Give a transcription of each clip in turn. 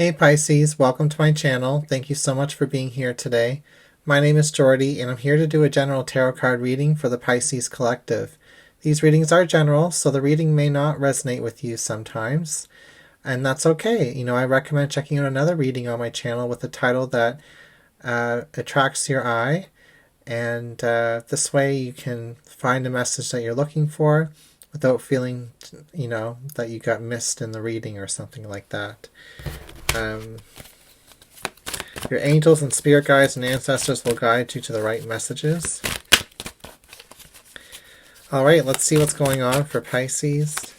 Hey Pisces, welcome to my channel. Thank you so much for being here today. My name is Jordy and I'm here to do a general tarot card reading for the Pisces Collective. These readings are general, so the reading may not resonate with you sometimes, and that's okay. I recommend checking out another reading on my channel with a title that attracts your eye, and this way you can find a message that you're looking for without feeling, that you got missed in the reading or something like that. Your angels and spirit guides and ancestors will guide you to the right messages. Alright, let's see what's going on for Pisces.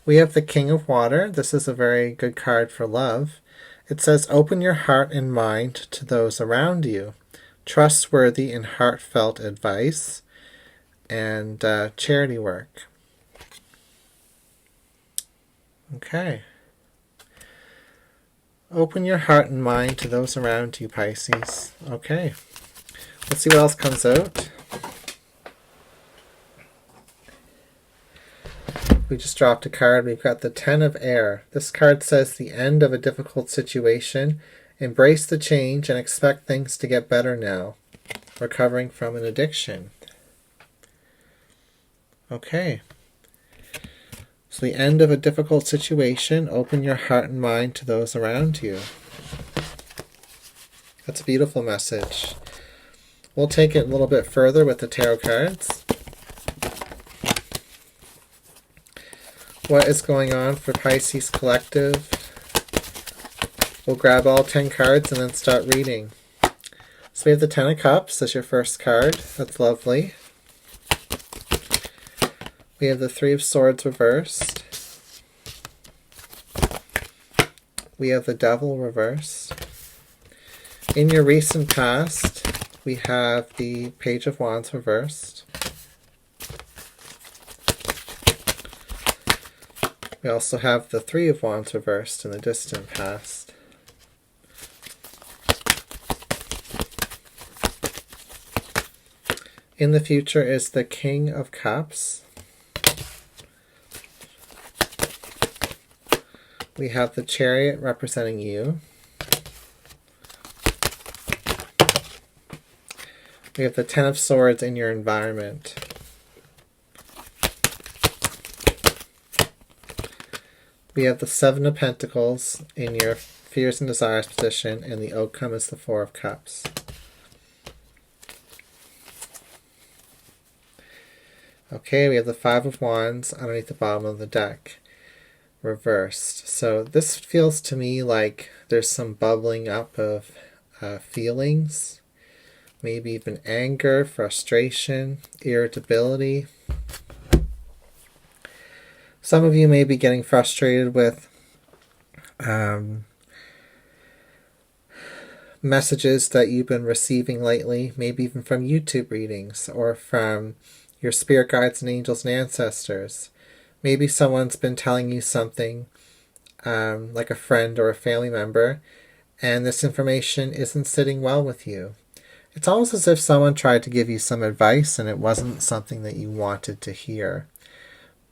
We have the King of Water. This is a very good card for love. It says, open your heart and mind to those around you. Trustworthy and heartfelt advice and charity work. Okay. Open your heart and mind to those around you, Pisces. Okay. Let's see what else comes out. We just dropped a card. We've got the Ten of Air. This card says the end of a difficult situation. Embrace the change and expect things to get better now. Recovering from an addiction. Okay. So the end of a difficult situation, open your heart and mind to those around you. That's a beautiful message. We'll take it a little bit further with the tarot cards. What is going on for Pisces Collective? We'll grab all 10 cards and then start reading. So we have the Ten of Cups as your first card. That's lovely. We have the Three of Swords reversed. We have the Devil reversed. In your recent past, we have the Page of Wands reversed. We also have the Three of Wands reversed in the distant past. In the future is the King of Cups. We have the Chariot representing you. We have the Ten of Swords in your environment. We have the Seven of Pentacles in your fears and desires position, and the outcome is the Four of Cups. Okay, we have the Five of Wands underneath the bottom of the deck. Reversed. So this feels to me like there's some bubbling up of feelings, maybe even anger, frustration, irritability. Some of you may be getting frustrated with messages that you've been receiving lately, maybe even from YouTube readings or from your spirit guides and angels and ancestors. Maybe someone's been telling you something, like a friend or a family member, and this information isn't sitting well with you. It's almost as if someone tried to give you some advice and it wasn't something that you wanted to hear.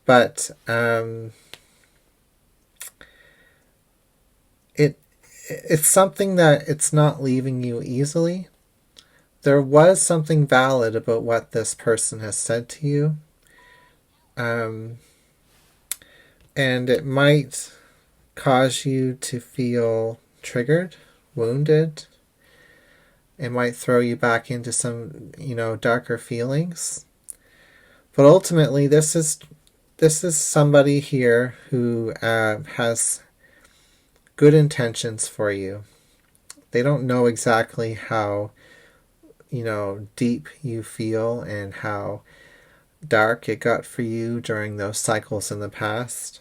But it's something that it's not leaving you easily. There was something valid about what this person has said to you. And it might cause you to feel triggered, wounded. It might throw you back into some, darker feelings. But ultimately, this is somebody here who has good intentions for you. They don't know exactly how, deep you feel and how dark it got for you during those cycles in the past.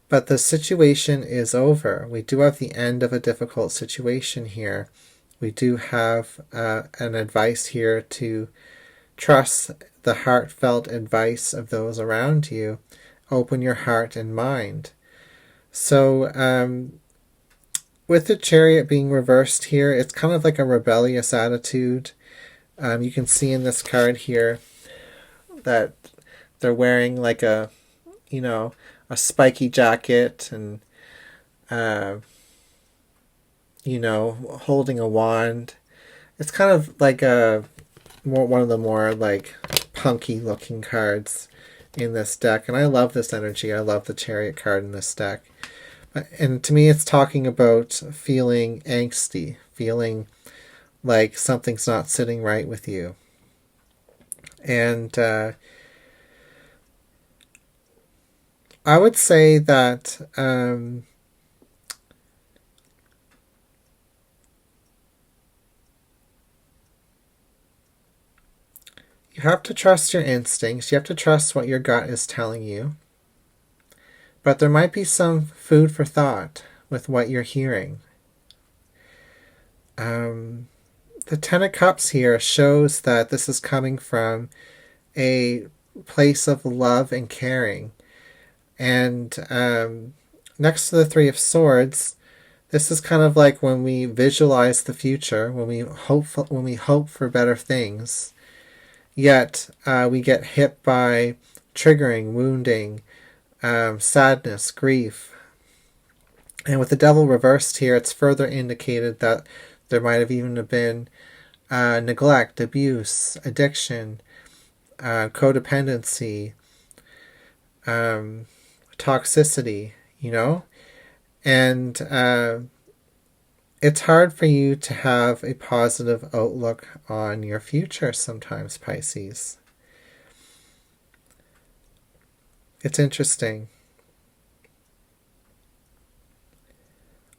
But the situation is over. We do have the end of a difficult situation here. We do have an advice here to trust the heartfelt advice of those around you. Open your heart and mind. So with the Chariot being reversed here, it's kind of like a rebellious attitude. You can see in this card here that they're wearing like a a spiky jacket and, holding a wand. It's kind of like one of the more like punky looking cards in this deck, and I love this energy. I love the Chariot card in this deck. And to me, it's talking about feeling angsty, feeling like something's not sitting right with you. And I would say that you have to trust your instincts. You have to trust what your gut is telling you. But there might be some food for thought with what you're hearing. The Ten of Cups here shows that this is coming from a place of love and caring. And next to the Three of Swords, this is kind of like when we visualize the future, when we hope for better things. Yet we get hit by triggering, wounding, sadness, grief. And with the Devil reversed here, it's further indicated that there might have even been neglect, abuse, addiction, codependency, toxicity, and it's hard for you to have a positive outlook on your future sometimes, Pisces. It's interesting.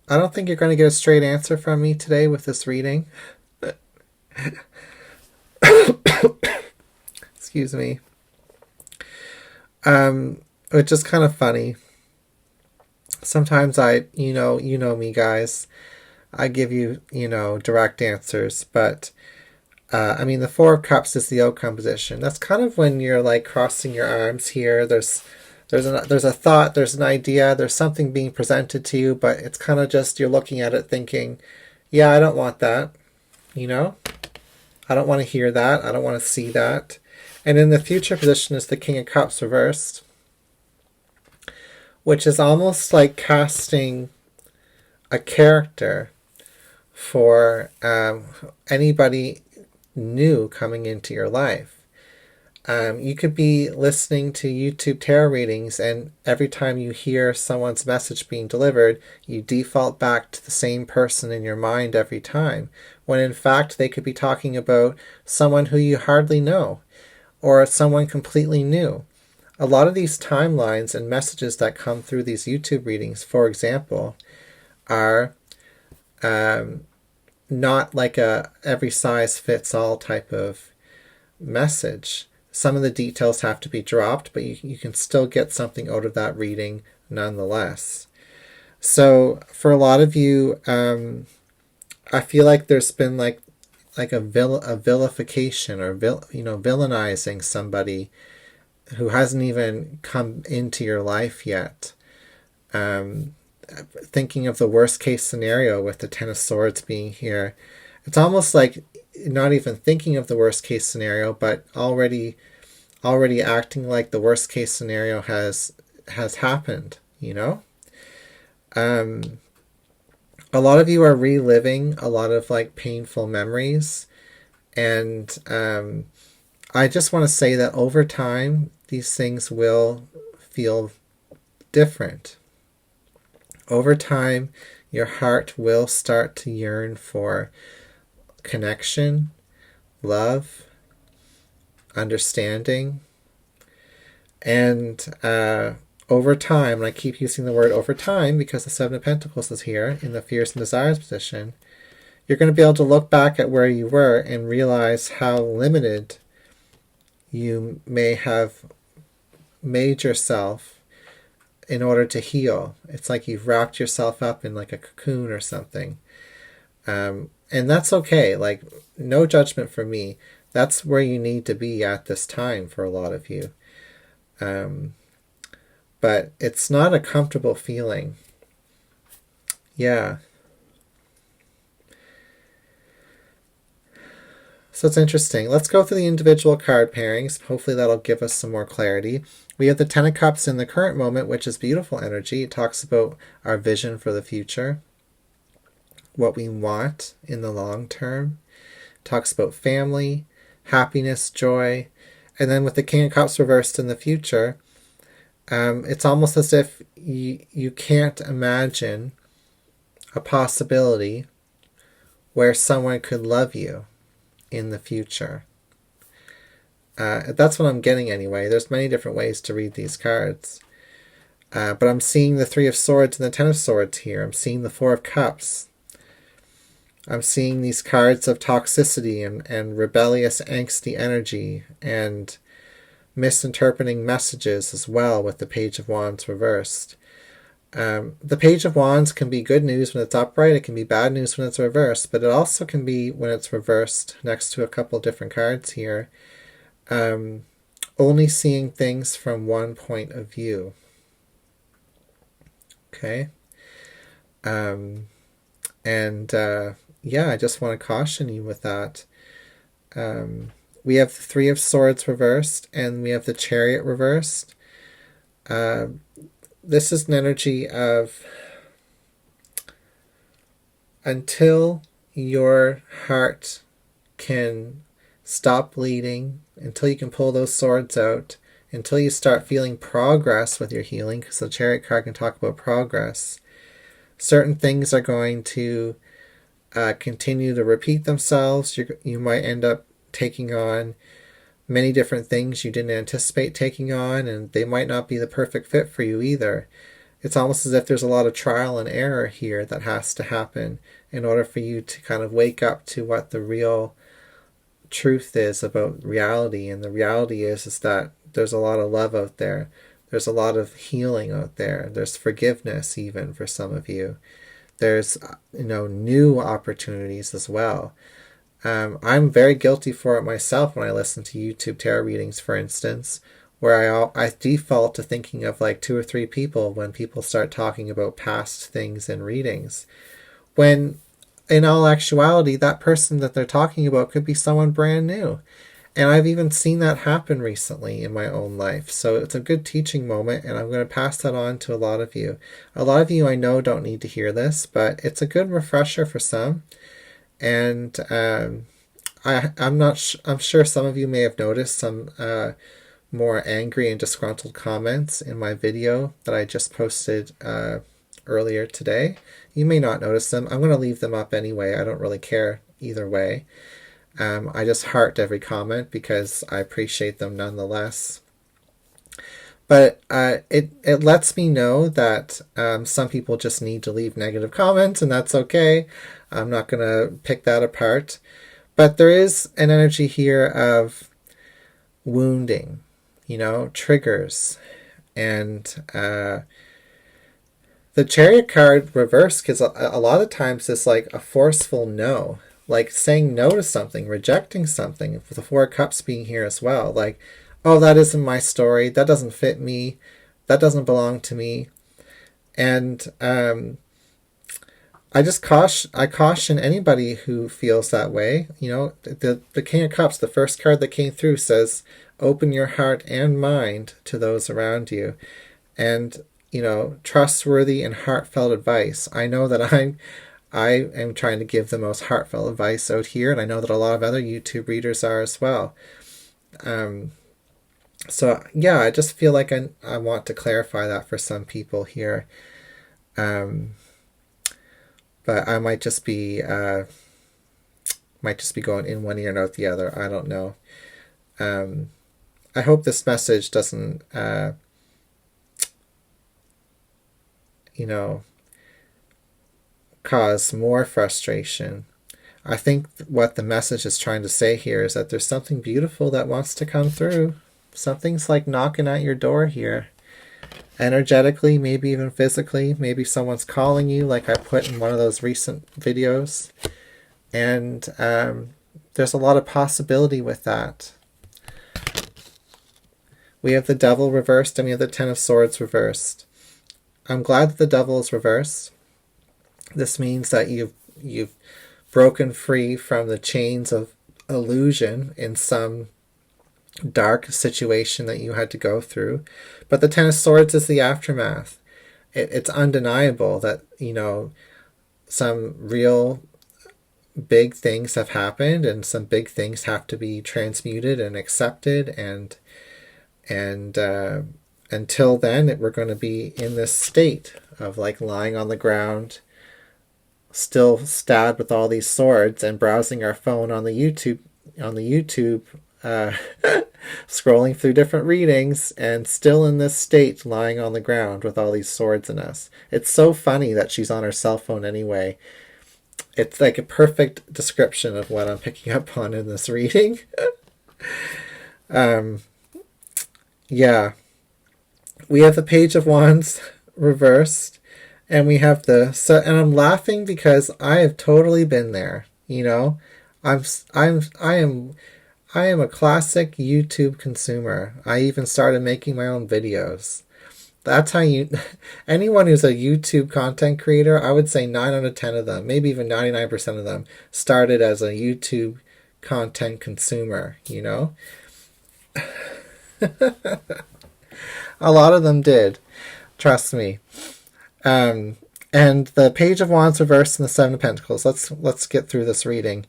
I don't think you're going to get a straight answer from me today with this reading. Excuse me. Which is kind of funny. Sometimes you know me, guys. I give you, direct answers, but the Four of Cups is the outcome position. That's kind of when you're like crossing your arms here. There's a thought, there's an idea, there's something being presented to you, but it's kind of just you're looking at it thinking, yeah, I don't want that. I don't want to hear that. I don't want to see that. And in the future position is the King of Cups reversed, which is almost like casting a character for anybody new coming into your life. You could be listening to YouTube tarot readings, and every time you hear someone's message being delivered, you default back to the same person in your mind every time, when in fact they could be talking about someone who you hardly know, or someone completely new. A lot of these timelines and messages that come through these YouTube readings, for example, are not like a every size fits all type of message. Some of the details have to be dropped, but you can still get something out of that reading nonetheless. So for a lot of you, I feel like there's been like a vilification or villainizing somebody who hasn't even come into your life yet. Thinking of the worst case scenario with the Ten of Swords being here, it's almost like not even thinking of the worst case scenario, but already acting like the worst case scenario has happened. A lot of you are reliving a lot of like painful memories, and I just want to say that over time these things will feel different. Over time, your heart will start to yearn for connection, love, understanding, and over time, and I keep using the word over time because the Seven of Pentacles is here in the Fears and Desires position, you're going to be able to look back at where you were and realize how limited you may have made yourself in order to heal. It's like you've wrapped yourself up in like a cocoon or something. And that's okay. Like, no judgment from me. That's where you need to be at this time for a lot of you. But it's not a comfortable feeling. Yeah. So it's interesting. Let's go through the individual card pairings. Hopefully that'll give us some more clarity. We have the Ten of Cups in the current moment, which is beautiful energy. It talks about our vision for the future, what we want in the long term. It talks about family, happiness, joy. And then with the King of Cups reversed in the future, it's almost as if you can't imagine a possibility where someone could love you in the future. That's what I'm getting anyway. There's many different ways to read these cards. But I'm seeing the Three of Swords and the Ten of Swords here. I'm seeing the Four of Cups. I'm seeing these cards of toxicity and rebellious, angsty energy and misinterpreting messages as well with the Page of Wands reversed. The Page of Wands can be good news when it's upright. It can be bad news when it's reversed. But it also can be, when it's reversed, next to a couple different cards here, only seeing things from one point of view. Okay? Yeah, I just want to caution you with that. We have the Three of Swords reversed, and we have the Chariot reversed. This is an energy of, until your heart can stop bleeding, until you can pull those swords out, until you start feeling progress with your healing, because the Chariot card can talk about progress, certain things are going to continue to repeat themselves. You might end up taking on many different things you didn't anticipate taking on, and they might not be the perfect fit for you either. It's almost as if there's a lot of trial and error here that has to happen in order for you to kind of wake up to what the real truth is about reality. And the reality is that there's a lot of love out there. There's a lot of healing out there. There's forgiveness even for some of you. There's new opportunities as well. I'm very guilty for it myself when I listen to YouTube tarot readings, for instance, where I default to thinking of like 2 or 3 people when people start talking about past things in readings. When in all actuality, that person that they're talking about could be someone brand new. And I've even seen that happen recently in my own life. So it's a good teaching moment, and I'm going to pass that on to a lot of you. A lot of you I know don't need to hear this, but it's a good refresher for some. And I'm sure some of you may have noticed some more angry and disgruntled comments in my video that I just posted earlier today. You may not notice them. I'm going to leave them up anyway. I don't really care either way. I just heart every comment because I appreciate them nonetheless. But it lets me know that some people just need to leave negative comments, and that's okay. I'm not going to pick that apart. But there is an energy here of wounding, triggers. And the Chariot card reversed, because a lot of times it's like a forceful no. Like saying no to something, rejecting something, with the Four of Cups being here as well. Like, oh, that isn't my story. That doesn't fit me. That doesn't belong to me. And I caution anybody who feels that way. The King of Cups, the first card that came through, says, open your heart and mind to those around you. And, trustworthy and heartfelt advice. I know that I am trying to give the most heartfelt advice out here, and I know that a lot of other YouTube readers are as well. So yeah, I just feel like I want to clarify that for some people here. But I might just be going in one ear and out the other. I don't know. I hope this message doesn't cause more frustration. I think what the message is trying to say here is that there's something beautiful that wants to come through. Something's like knocking at your door here. Energetically, maybe even physically. Maybe someone's calling you, like I put in one of those recent videos. And there's a lot of possibility with that. We have the Devil reversed, and we have the Ten of Swords reversed. I'm glad that the Devil is reversed. This means that you've broken free from the chains of illusion in some dark situation that you had to go through. But the Ten of Swords is the aftermath. It's undeniable that, some real big things have happened, and some big things have to be transmuted and accepted, and until then we're going to be in this state of like lying on the ground, still stabbed with all these swords, and browsing our phone on the YouTube, scrolling through different readings, and still in this state, lying on the ground with all these swords in us. It's so funny that she's on her cell phone anyway. It's like a perfect description of what I'm picking up on in this reading. Yeah. We have the Page of Wands reversed, and we have and I'm laughing because I have totally been there. I am a classic YouTube consumer. I even started making my own videos. That's how anyone who's a YouTube content creator, I would say 9 out of 10 of them, maybe even 99% of them, started as a YouTube content consumer, A lot of them did. Trust me. And the Page of Wands reversed and the Seven of Pentacles. Let's get through this reading.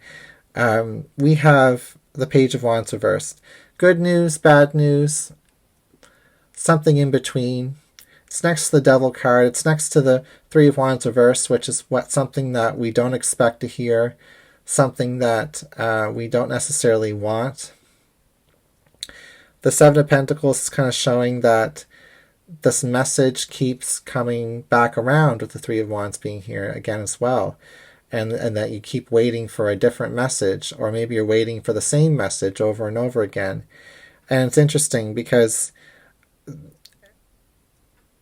We have the Page of Wands reversed. Good news, bad news, something in between. It's next to the Devil card. It's next to the Three of Wands reversed, which is something that we don't expect to hear, something that we don't necessarily want. The Seven of Pentacles is kind of showing that this message keeps coming back around, with the Three of Wands being here again as well. And that you keep waiting for a different message, or maybe you're waiting for the same message over and over again. And it's interesting because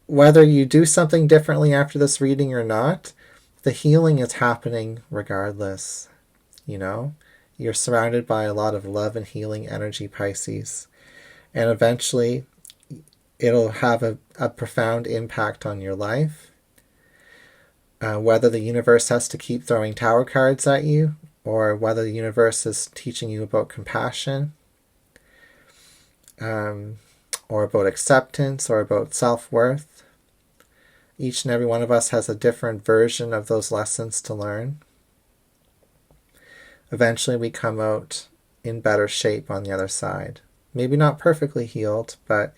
whether you do something differently after this reading or not, the healing is happening regardless. You're surrounded by a lot of love and healing energy, Pisces. And eventually it'll have a profound impact on your life. Whether the universe has to keep throwing tower cards at you, or whether the universe is teaching you about compassion, or about acceptance, or about self-worth. Each and every one of us has a different version of those lessons to learn. Eventually we come out in better shape on the other side. Maybe not perfectly healed, but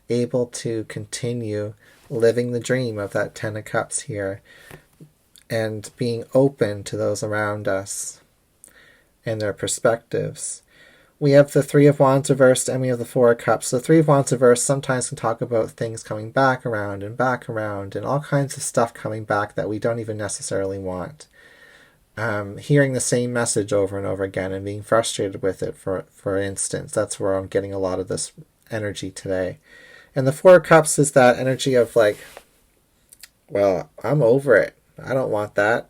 able to continue living the dream of that Ten of Cups here, and being open to those around us and their perspectives. We have the Three of Wands reversed, and we have the Four of Cups. The Three of Wands reversed sometimes can talk about things coming back around, and all kinds of stuff coming back that we don't even necessarily want. Hearing the same message over and over again and being frustrated with it, for instance. That's where I'm getting a lot of this energy today. And the Four of Cups is that energy of like, well, I'm over it. I don't want that,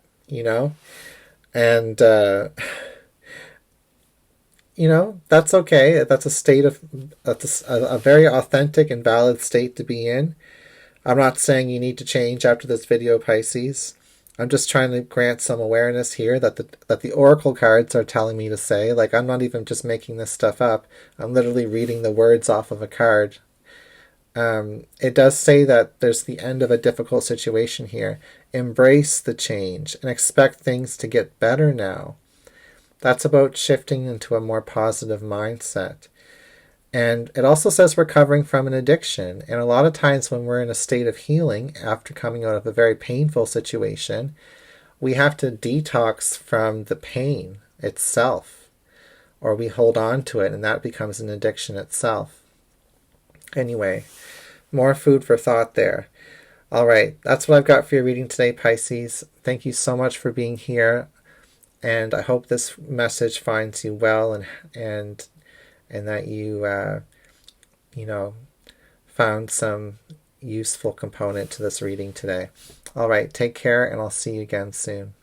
And, that's okay. That's a very authentic and valid state to be in. I'm not saying you need to change after this video, Pisces. I'm just trying to grant some awareness here that the oracle cards are telling me to say. Like, I'm not even just making this stuff up. I'm literally reading the words off of a card. It does say that there's the end of a difficult situation here. Embrace the change and expect things to get better now. That's about shifting into a more positive mindset. And it also says recovering from an addiction. And a lot of times when we're in a state of healing after coming out of a very painful situation, we have to detox from the pain itself, or we hold on to it and that becomes an addiction itself. Anyway, more food for thought there. All right, that's what I've got for your reading today, Pisces. Thank you so much for being here, and I hope this message finds you well, and that you found some useful component to this reading today. All right, take care, and I'll see you again soon.